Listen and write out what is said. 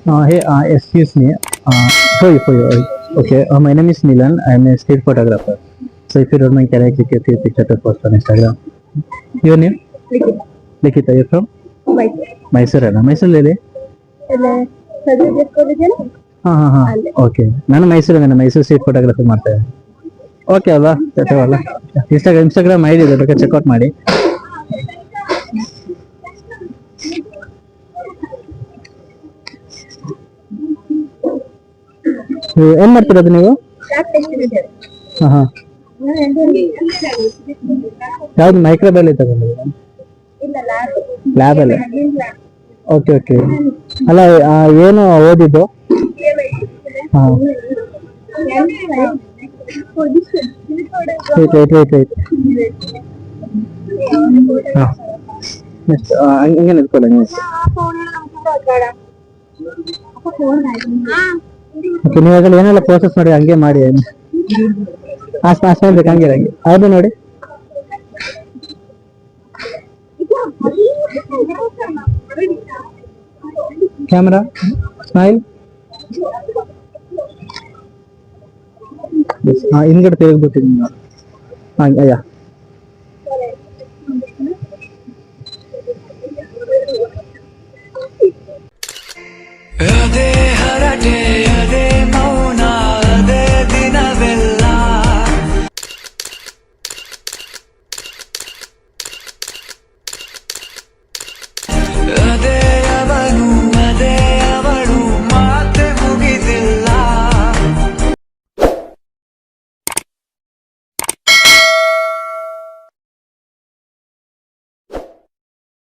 Hey, excuse me. For you. Okay, my name is Milan. I'm a street photographer. So if you don't mind, can I click a few pictures to post on Instagram? Your name? Likita, you're from? Mysore ಅಲ್ಲ ಮೈಸೂರಲ್ಲಿ ಇದೆ ಹಾಂ ಹಾಂ ಹಾಂ okay ನಾನು ಮೈಸೂರಿಂದ Mysuru street photography ಮಾಡ್ತಾ ಇದ್ದೀನಿ ಓಕೆ ಅಲ್ವಾ ಜೊತೆವಲ್ಲ ಇನ್ಸ್ಟಾಗ್ರಾಮ್ ಐಡಿ ಇದೆ ಬೇಕಾದ್ರೆ ಚೆಕ್ಔಟ್ ಮಾಡಿ ಏನ್ ಮಾಡ್ತಿರೋದು ನೀವು ಹಾಂ ಹಾಂ ಯಾವ್ದು ಮೈಕ್ರೋಬಯಲ್ಲಿ ತಗೊಂಡಿದ್ದೀರಾ ಲ್ಯಾಬ್ ಅಲ್ಲ ಓಕೆ ಓಕೆ ಅಲ್ಲ ಏನು ಓದಿದ್ದು ಹಾಂ wait. ಹಾಂ ನೆಕ್ಸ್ಟ್ ಹಂಗೆ ನಿಂತ್ಕೊಳ್ಳಿ ನೀವು ಓಕೆ ನೀವು ಅದ್ರಲ್ಲಿ ಏನೆಲ್ಲ ಪ್ರೋಸೆಸ್ ಮಾಡಿ ಹಂಗೆ ಮಾಡಿ ಅಷ್ಟು ಬೇಕು ಹಂಗೆ ಅವ್ರದ್ದು ನೋಡಿ ಕ್ಯಾಮ್ರಾ ಸ್ಮೈಲ್ ಹಿಂದ್ಗಡೆ ತಿರುಗ್ಬಿಟ್ಟಿದ್ದೀನಿ ಹಾಂ ಅಯ್ಯ